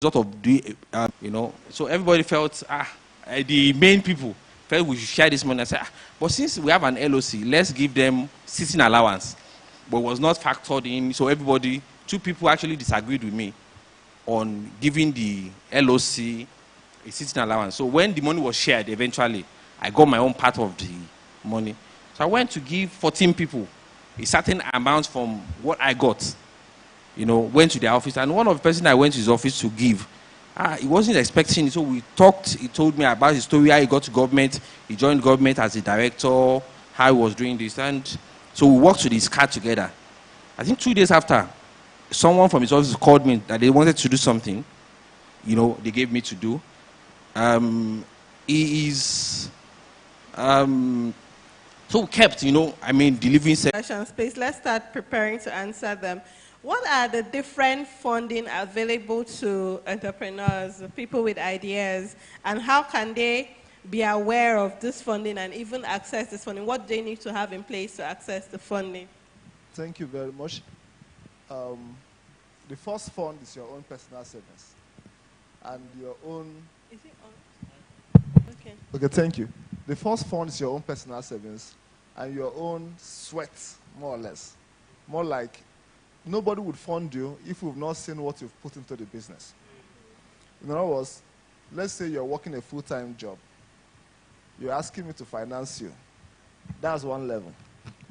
sort of the, so everybody felt, the main people felt we should share this money. I said, but since we have an LOC, let's give them sitting allowance. But it was not factored in, so everybody, two people actually disagreed with me on giving the LOC a sitting allowance. So when the money was shared, eventually, I got my own part of the money. So I went to give 14 people a certain amount from what I got. Went to the office, and one of the person I went to his office to give, he wasn't expecting it. So we talked. He told me about his story, how he got to government. He joined government as a director, how he was doing this. And so we worked with his car together. I think 2 days after, someone from his office called me that they wanted to do something. They gave me to do. He is, so we kept, delivering. Space. Let's start preparing to answer them. What are the different funding available to entrepreneurs, people with ideas, and how can they be aware of this funding and even access this funding? What do they need to have in place to access the funding? Thank you very much. The first fund is your own personal savings and your own... Is it on? Okay. Okay, thank you. The first fund is your own personal savings and your own sweat, more or less. More like nobody would fund you if you've not seen what you've put into the business. In other words, let's say you're working a full-time job. You're asking me to finance you. That's one level.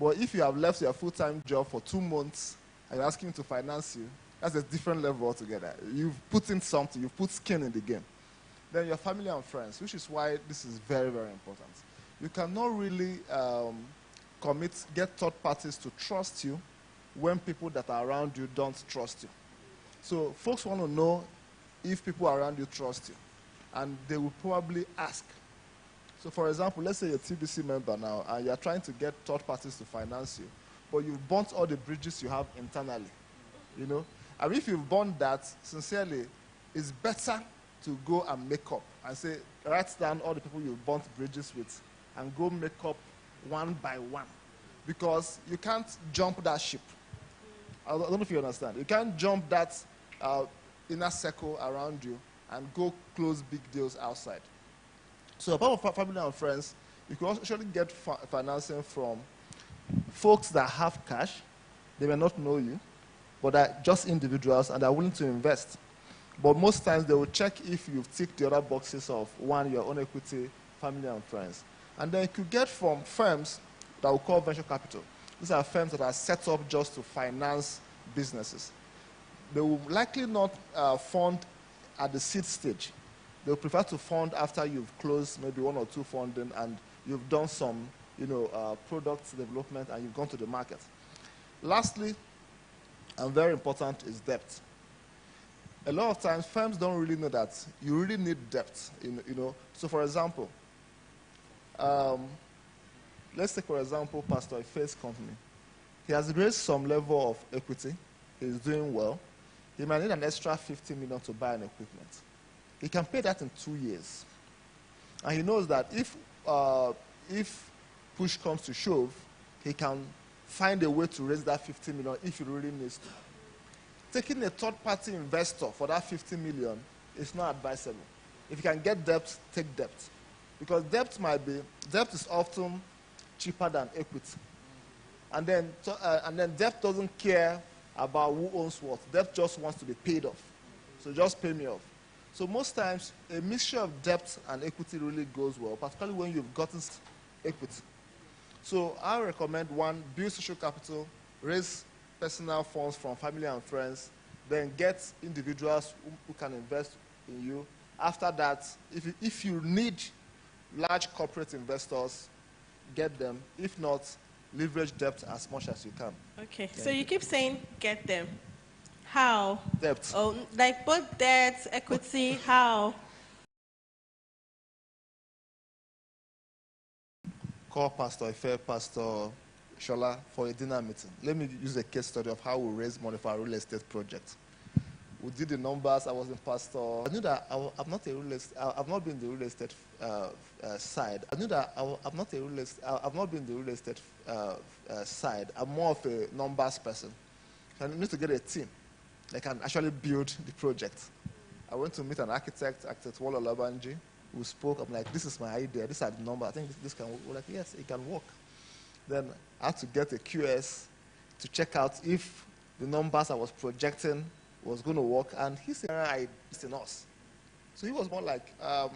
But if you have left your full-time job for 2 months and you're asking me to finance you, that's a different level altogether. You've put in something, you've put skin in the game. Then your family and friends, which is why this is very, very important. You cannot really get third parties to trust you when people that are around you don't trust you. So folks want to know if people around you trust you, and they will probably ask. So for example, let's say you're a TBC member now, and you're trying to get third parties to finance you, but you've burnt all the bridges you have internally, And if you've burnt that, sincerely, it's better to go and make up and say, write down all the people you've burnt bridges with and go make up one by one. Because you can't jump that ship. I don't know if you understand. You can't jump that inner circle around you and go close big deals outside. So apart from family and friends, you can also actually get financing from folks that have cash. They may not know you, but they're just individuals and are willing to invest. But most times they will check if you've ticked the other boxes of one, your own equity, family and friends. And then you could get from firms that we call venture capital. These are firms that are set up just to finance businesses. They will likely not fund at the seed stage. They will prefer to fund after you've closed maybe 1 or 2 funding and you've done some, product development and you've gone to the market. Lastly, and very important, is debt. A lot of times, firms don't really know that you really need debt. So, for example, let's take, for example, Pastor Ife's company. He has raised some level of equity. He's doing well. He might need an extra 50 million to buy an equipment. He can pay that in 2 years. And he knows that if push comes to shove, he can find a way to raise that 50 million if he really needs to. Taking a third-party investor for that 50 million is not advisable. If you can get debt, take debt. Because debt is often cheaper than equity. And then debt doesn't care about who owns what. Debt just wants to be paid off. So just pay me off. So most times, a mixture of debt and equity really goes well, particularly when you've gotten equity. So I recommend, one, build social capital, raise personal funds from family and friends, then get individuals who can invest in you. After that, if you need large corporate investors, get them. If not, leverage debt as much as you can. Okay, so you keep saying get them. How? Debt. Oh, like both debt, equity, how? Call Pastor Ife, Pastor Shola for a dinner meeting. Let me use a case study of how we raise money for our real estate project. We did the numbers. I was in pastor. I knew that I've not been the real estate side. I knew that I've not been the real estate side. I'm more of a numbers person. So I need to get a team that can actually build the project. I went to meet an architect Walla Labanji, who spoke. I'm like, this is my idea. These are the numbers. I think this can work. We're like, yes, it can work. Then I had to get a QS to check out if the numbers I was projecting was going to work. And he said, I in us. So he was more like, I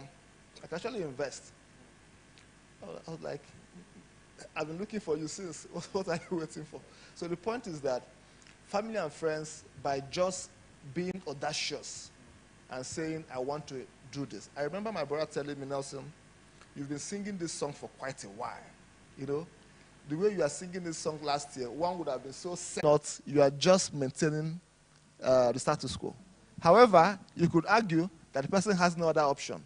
can actually invest. I was like, I've been looking for you since. What are you waiting for? So the point is that family and friends, by just being audacious and saying, I want to do this. I remember my brother telling me, Nelson, you've been singing this song for quite a while. You know, the way you are singing this song last year, one would have been so sad. Not, you are just maintaining the status quo. However, you could argue that the person has no other option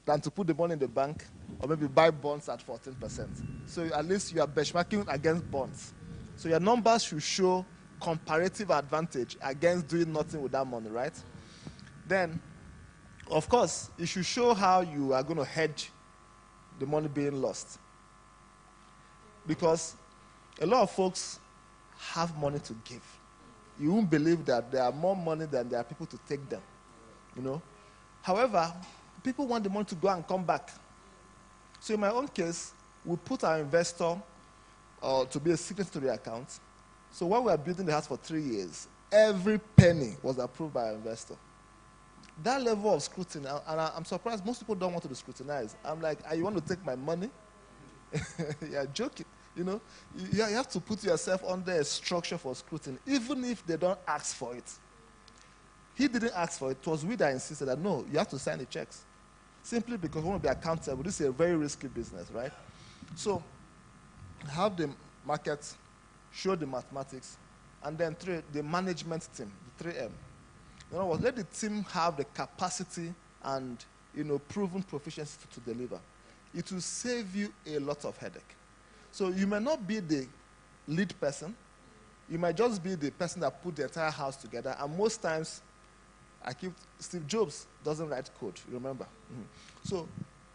than to put the money in the bank or maybe buy bonds at 14%. So at least you are benchmarking against bonds. So your numbers should show comparative advantage against doing nothing with that money, right? Then, of course, it should show how you are going to hedge the money being lost. Because a lot of folks have money to give. You won't believe that there are more money than there are people to take them, you know. However, people want the money to go and come back. So in my own case, we put our investor to be a signatory account. So while we were building the house for 3 years, every penny was approved by our investor. That level of scrutiny, and I'm surprised most people don't want to be scrutinized. I'm like, you want to take my money? You're joking. You know, you have to put yourself under a structure for scrutiny, even if they don't ask for it. He didn't ask for it. It was we that insisted that, no, you have to sign the checks. Simply because we want to be accountable. This is a very risky business, right? So, have the market, show the mathematics, and then the management team, the 3M. In other words, let the team have the capacity and, you know, proven proficiency to deliver. It will save you a lot of headache. So you may not be the lead person. You might just be the person that put the entire house together. And most times, Steve Jobs doesn't write code, you remember? Mm-hmm. So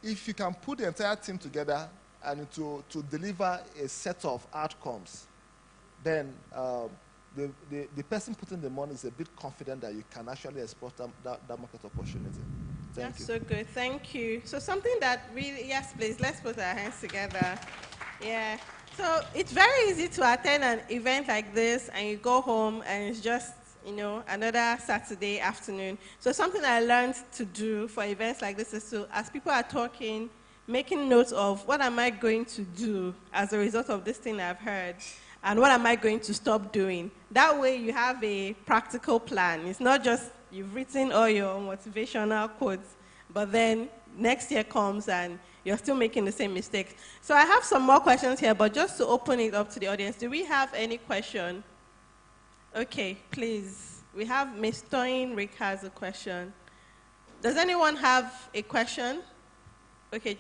if you can put the entire team together and to deliver a set of outcomes, then the person putting the money is a bit confident that you can actually exploit that market opportunity. That's so good. Thank you. So something that really, yes, please, let's put our hands together. Yeah. So it's very easy to attend an event like this and you go home and it's just, you know, another Saturday afternoon. So something I learned to do for events like this is to, as people are talking, making notes of what am I going to do as a result of this thing I've heard and what am I going to stop doing. That way you have a practical plan. It's not just you've written all your motivational quotes, but then next year comes and you're still making the same mistakes. So I have some more questions here, but just to open it up to the audience, do we have any question? Okay, please. We have Ms. Toyin Rick has a question. Does anyone have a question? Okay,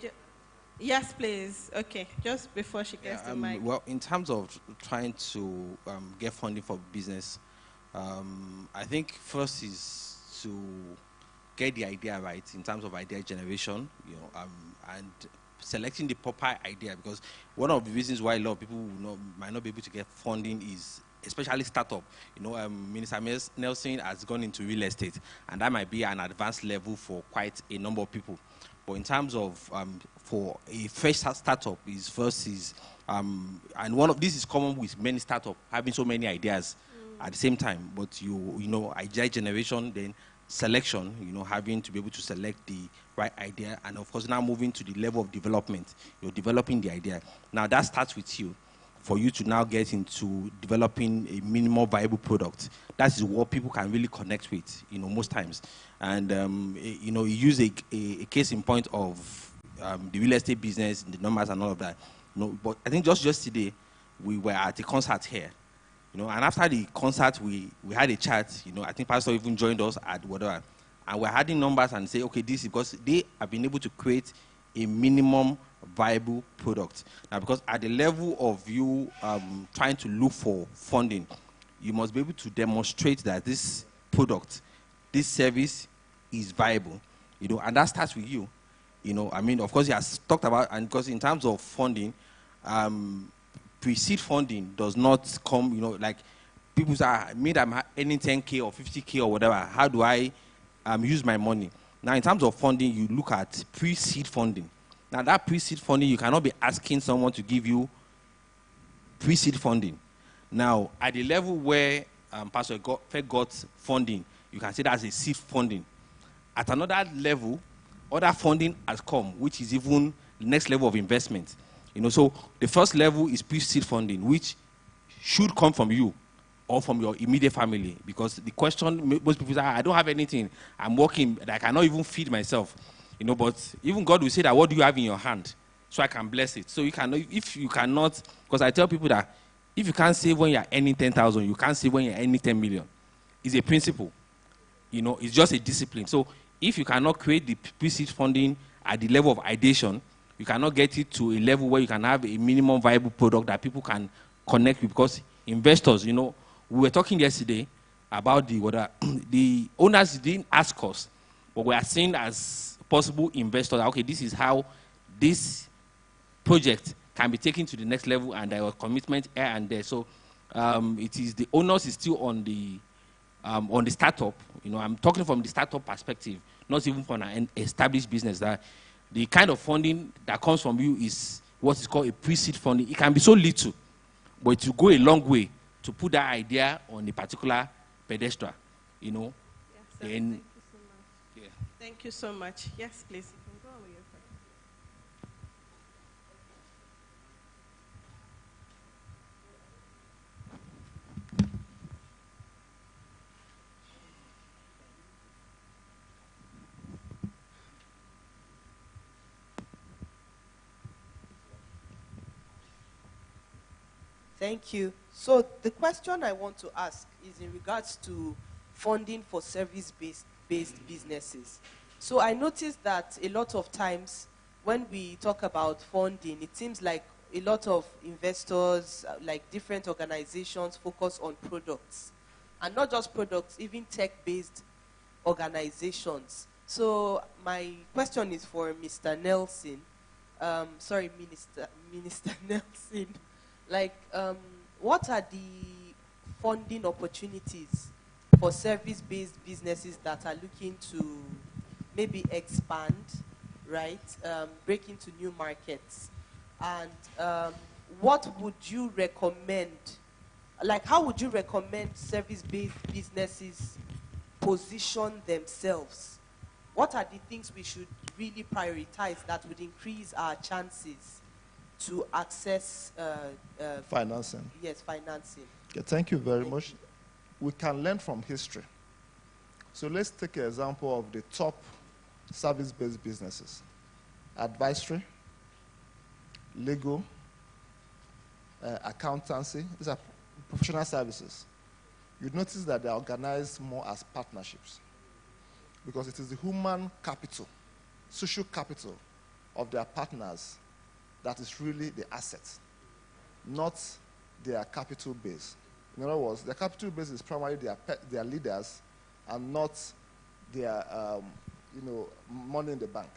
yes, please. Okay, just before she gets the mic. Well, in terms of trying to get funding for business, I think first is to get the idea right in terms of idea generation, you know, and selecting the proper idea, because one of the reasons why a lot of people might not be able to get funding is especially startup. You know, Minister Nelson has gone into real estate, and that might be an advanced level for quite a number of people. But in terms of for a fresh startup, and one of this is common with many startups having so many ideas at the same time. But you know, idea generation, then selection, you know, having to be able to select the right idea, and of course now moving to the level of development, you're developing the idea. Now that starts with you, for you to now get into developing a minimum viable product. That is what people can really connect with, you know, most times. And, you know, you use a case in point of the real estate business, the numbers and all of that. You know, but I think just yesterday, we were at a concert here. You know, and after the concert, we had a chat. You know, I think Pastor even joined us at whatever. And we're adding numbers and say, okay, this is because they have been able to create a minimum viable product. Now, because at the level of you trying to look for funding, you must be able to demonstrate that this product, this service is viable. You know, and that starts with you. You know, I mean, of course, he has talked about, and because in terms of funding, pre-seed funding does not come, you know, like people say, I'm earning 10K or 50K or whatever. How do I use my money. Now, in terms of funding, you look at pre-seed funding. Now, that pre-seed funding, you cannot be asking someone to give you pre-seed funding. Now, at the level where Pastor Fed got funding, you can say that's a seed funding. At another level, other funding has come, which is even the next level of investment. So the first level is pre-seed funding, which should come from you or from your immediate family, because the question most people say, I don't have anything, I'm working, I cannot even feed myself. But even God will say that, what do you have in your hand? So I can bless it. So if you cannot, because I tell people that if you can't save when you're earning 10,000, you can't save when you're earning 10 million. It's a principle. It's just a discipline. So if you cannot create the pre-seed funding at the level of ideation, you cannot get it to a level where you can have a minimum viable product that people can connect with. Because investors, we were talking yesterday about the owners didn't ask us, but we are seen as possible investors. Okay, this is how this project can be taken to the next level, and there was commitment here and there. So it is the owners is still on the startup. I'm talking from the startup perspective, not even from an established business. That the kind of funding that comes from you is what is called a pre-seed funding. It can be so little, but it will go a long way to put that idea on a particular pedestal. Yes, sir. Then, Thank you so much. yeah. Thank you so much. Yes, please. You can go on with your question. Thank you. So the question I want to ask is in regards to funding for service-based businesses. So I noticed that a lot of times when we talk about funding, it seems like a lot of investors, like different organizations, focus on products. And not just products, even tech-based organizations. So my question is for Mr. Nelson. Sorry, Minister Nelson. Like, what are the funding opportunities for service-based businesses that are looking to maybe expand, right? Break into new markets? And what would you recommend? Like, how would you recommend service-based businesses position themselves? What are the things we should really prioritize that would increase our chances to access Financing. yes, financing? Okay, thank you very much. We can learn from history. So let's take an example of the top service-based businesses. Advisory, legal, accountancy. These are professional services. You'd notice that they're organized more as partnerships because it is the human capital, social capital of their partners that is really the asset, not their capital base. In other words, their capital base is primarily their leaders and not their money in the bank.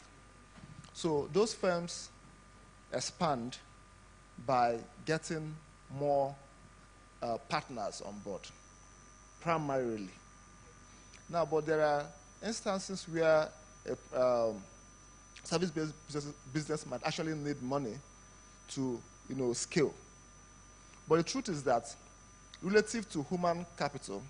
So those firms expand by getting more partners on board, primarily. Now, but there are instances where a service-based business might actually need money to, scale. But the truth is that relative to human capital,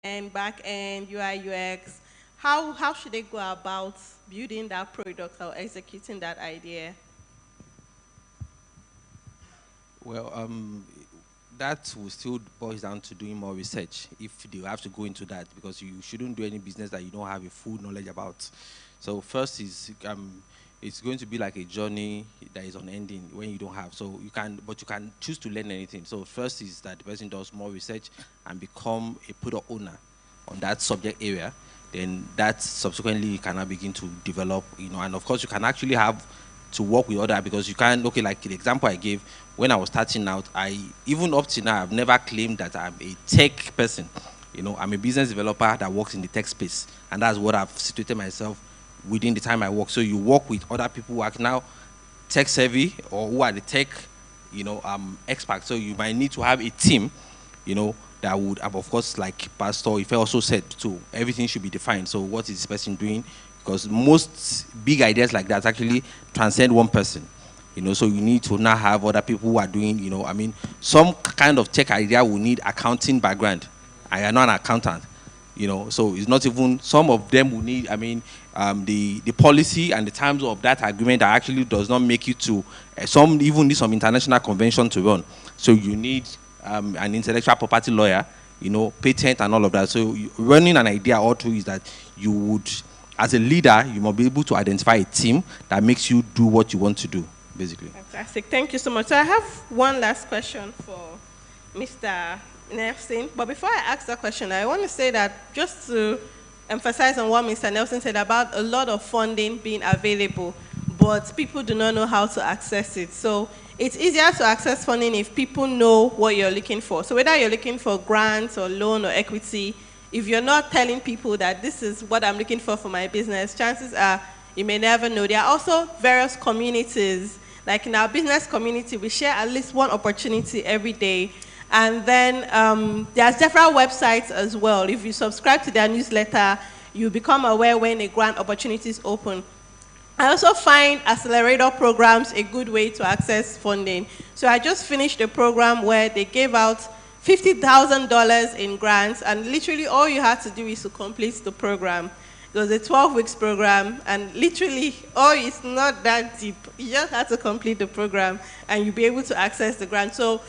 and back end, UI, UX, how should they go about building that product or executing that idea? Well, that will still boils down to doing more research if they have to go into that, because you shouldn't do any business that you don't have a full knowledge about. So first is it's going to be like a journey that is unending when you don't have. So but you can choose to learn anything. So first is that the person does more research and become a product owner on that subject area. Then that subsequently you can now begin to develop, and of course you can actually have to work with other, because you can, okay, like the example I gave, when I was starting out, even up to now, I've never claimed that I'm a tech person. I'm a business developer that works in the tech space, and that's what I've situated myself within the time I work. So you work with other people who are now tech savvy or who are the tech, experts. So you might need to have a team, that would, of course, like Pastor Ife also said, too, everything should be defined. So what is this person doing? Because most big ideas like that actually transcend one person. So you need to now have other people who are doing, some kind of tech idea will need accounting background. I am not an accountant, so it's not even, some of them will need, the policy and the terms of that agreement that actually does not make you to, some even need some international convention to run. So you need an intellectual property lawyer, patent and all of that. So running an idea or two is that you would, as a leader, you must be able to identify a team that makes you do what you want to do, basically. Fantastic. Thank you so much. So I have one last question for Mr. Nelson. But before I ask that question, I want to say that just to emphasize on what Mr. Nelson said about a lot of funding being available, but people do not know how to access it. So it's easier to access funding if people know what you're looking for. So whether you're looking for grants or loan or equity, if you're not telling people that this is what I'm looking for my business, chances are you may never know. There are also various communities, like in our business community, we share at least one opportunity every day. And then there are several websites as well. If you subscribe to their newsletter, you become aware when a grant opportunity is open. I also find accelerator programs a good way to access funding. So I just finished a program where they gave out $50,000 in grants, and literally all you had to do is to complete the program. It was a 12-week program, and literally, it's not that deep. You just had to complete the program, and you'll be able to access the grant. So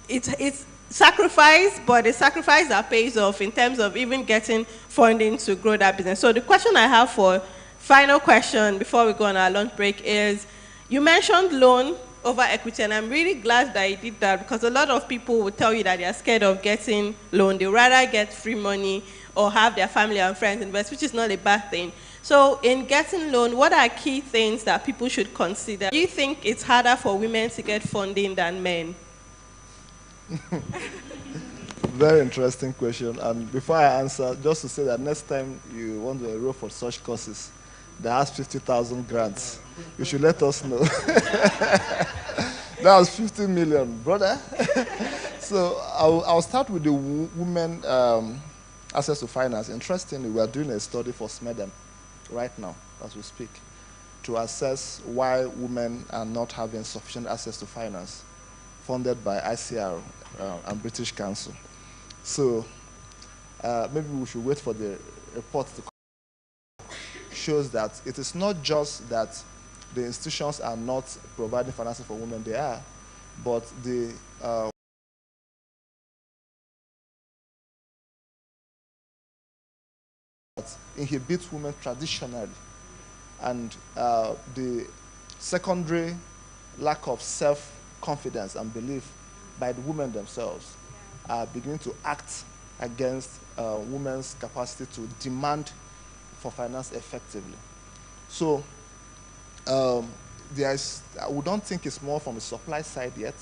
it's sacrifice, but a sacrifice that pays off in terms of even getting funding to grow that business. So the question I have for final question before we go on our lunch break is, you mentioned loan over equity, and I'm really glad that you did that, because a lot of people will tell you that they're scared of getting loan. They'd rather get free money or have their family and friends invest, which is not a bad thing. So in getting loan, what are key things that people should consider? Do you think it's harder for women to get funding than men? Very interesting question. And before I answer, just to say that next time you want to enroll for such courses that has 50,000 grants, you should let us know. That was 50 million, brother. So I'll start with the women access to finance. Interestingly, we are doing a study for SMEDEM right now as we speak to assess why women are not having sufficient access to finance, funded by ICR and British Council. So maybe we should wait for the report to come. Shows that it is not just that the institutions are not providing financing for women, they are, but the inhibits women traditionally, and the secondary lack of self-confidence and belief by the women themselves are beginning to act against women's capacity to demand for finance effectively. So we don't think it's more from the supply side yet.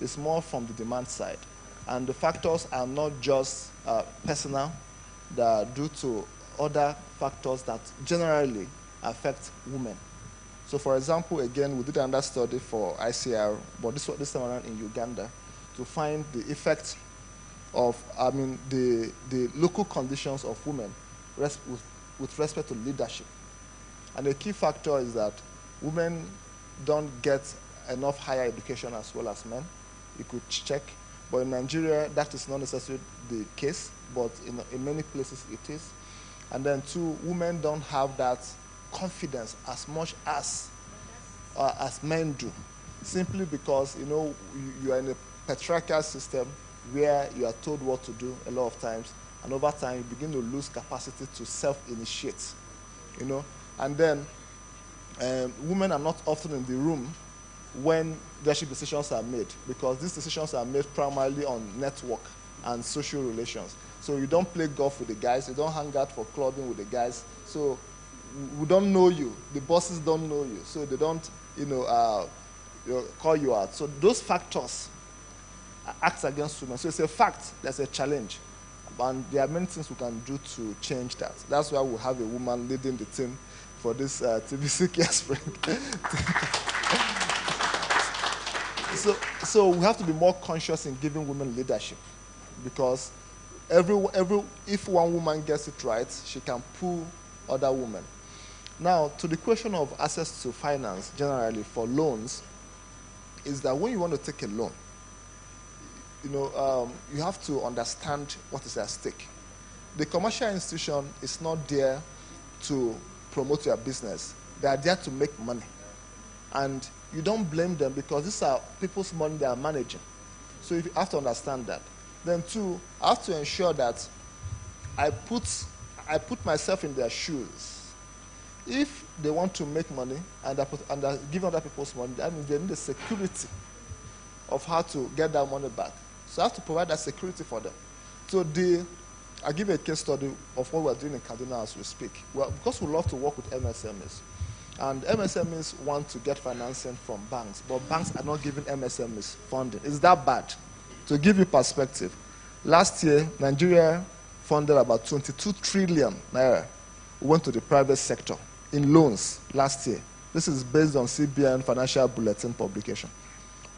It's more from the demand side. And the factors are not just personal, they are due to other factors that generally affect women. So for example, again, we did another study for ICR, but this time around in Uganda, to find the effect of, the local conditions of women with respect to leadership. And the key factor is that women don't get enough higher education as well as men. You could check. But in Nigeria, that is not necessarily the case, but in many places it is. And then two, women don't have that confidence as much as men do, simply because, you are in a patriarchal system where you are told what to do a lot of times, and over time you begin to lose capacity to self-initiate, And then women are not often in the room when leadership decisions are made, because these decisions are made primarily on network and social relations. So you don't play golf with the guys, you don't hang out for clubbing with the guys, so we don't know you, the bosses don't know you, so they don't, call you out. So those factors act against women. So it's a fact, there's a challenge, and there are many things we can do to change that. That's why we have a woman leading the team for this TBC Carespring. So we have to be more conscious in giving women leadership, because if one woman gets it right, she can pull other women. Now, to the question of access to finance generally for loans, is that when you want to take a loan, you have to understand what is at stake. The commercial institution is not there to promote your business. They are there to make money. And you don't blame them, because these are people's money they are managing. So you have to understand that. Then two, I have to ensure that I put myself in their shoes. If they want to make money and they're giving other people's money, that means they need the security of how to get that money back. So I have to provide that security for them. So I'll give you a case study of what we're doing in Kaduna as we speak. Well, because we love to work with MSMEs. And MSMEs want to get financing from banks, but banks are not giving MSMEs funding. Is that bad? To give you perspective, last year, Nigeria funded about 22 trillion naira went to the private sector in loans last year. This is based on CBN Financial Bulletin publication.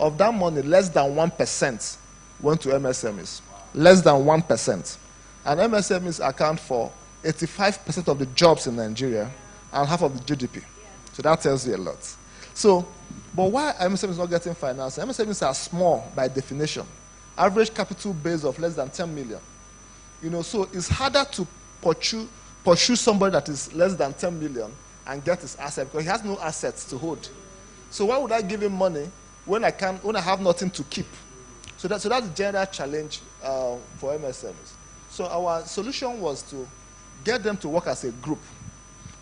Of that money, less than 1% went to MSMEs. Less than 1%. And MSMEs account for 85% of the jobs in Nigeria and half of the GDP. So that tells you a lot. So, but why MSMEs not getting finance? MSMEs are small by definition. Average capital base of less than 10 million. So it's harder to pursue somebody that is less than 10 million and get his asset, because he has no assets to hold. So why would I give him money when I have nothing to keep? So that's the general challenge for MSMEs. So our solution was to get them to work as a group.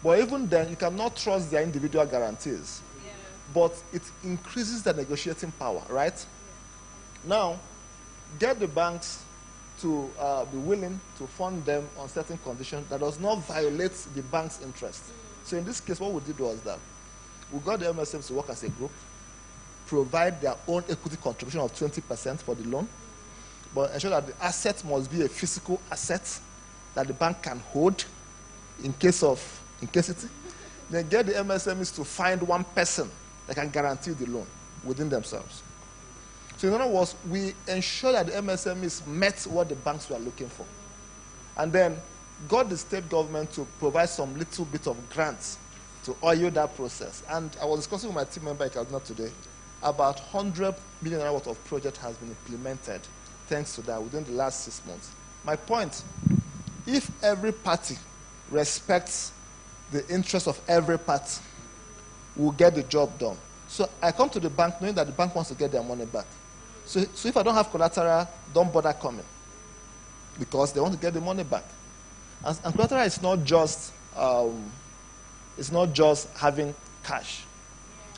But even then, you cannot trust their individual guarantees. Yeah. But it increases the negotiating power, right? Yeah. Now, get the banks to be willing to fund them on certain conditions that does not violate the bank's interest. So in this case, what we did was that we got the MSMs to work as a group, provide their own equity contribution of 20% for the loan, but ensure that the asset must be a physical asset that the bank can hold in case it. Then get the MSMEs to find one person that can guarantee the loan within themselves. So in other words, we ensure that the MSMEs met what the banks were looking for. And then got the state government to provide some little bit of grants to oil that process. And I was discussing with my team member in Kaduna today, about 100 million worth of project has been implemented thanks to that within the last 6 months. My point, if every party respects the interest of every party, we'll get the job done. So I come to the bank knowing that the bank wants to get their money back. So if I don't have collateral, don't bother coming, because they want to get the money back. And collateral is not just having cash.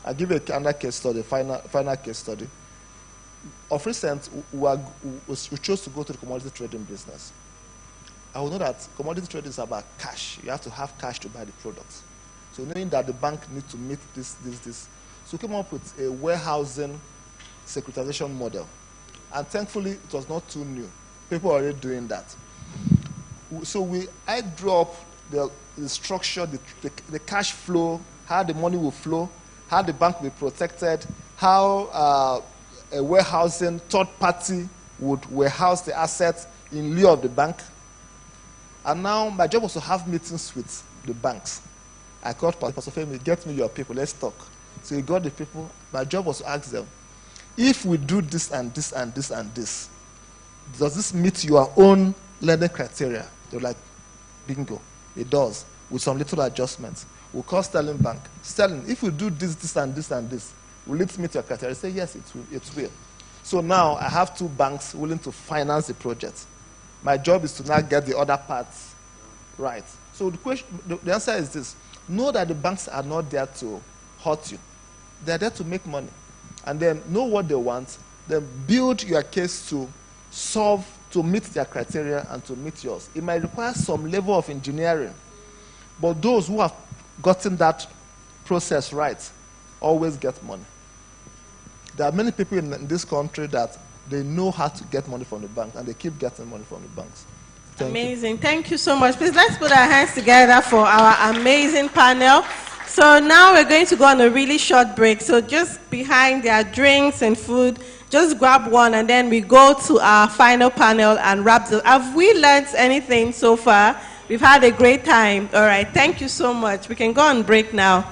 I'll give you another case study, final case study. Of recent, we chose to go to the commodity trading business. I will know that commodity trading is about cash. You have to have cash to buy the products. So knowing that the bank needs to meet this. So we came up with a warehousing securitization model. And thankfully, it was not too new. People are already doing that. So I drew up the structure, the cash flow, how the money will flow, how the bank will be protected, how a warehousing third party would warehouse the assets in lieu of the bank. And now my job was to have meetings with the banks. I called Pastor Femi, get me your people, let's talk. So he got the people. My job was to ask them, if we do this and this and this and this, does this meet your own learning criteria? They're like, bingo, it does, with some little adjustments. We'll call Sterling Bank. Sterling, if we do this, this, and this, and this, will it meet your criteria? Say, yes, it will. It will. So now I have 2 banks willing to finance the project. My job is to now get the other parts right. So the answer is this. Know that the banks are not there to hurt you. They're there to make money. And then know what they want. Then build your case to solve, to meet their criteria and to meet yours. It might require some level of engineering. But those who have gotten that process right always get money. There are many people in this country that they know how to get money from the bank, and they keep getting money from the banks. Amazing. Thank you so much. Please, let's put our hands together for our amazing panel. So now we're going to go on a really short break. So just behind their drinks and food, just grab one, and then we go to our final panel and wrap this. Have we learned anything so far? We've had a great time. All right. Thank you so much. We can go on break now.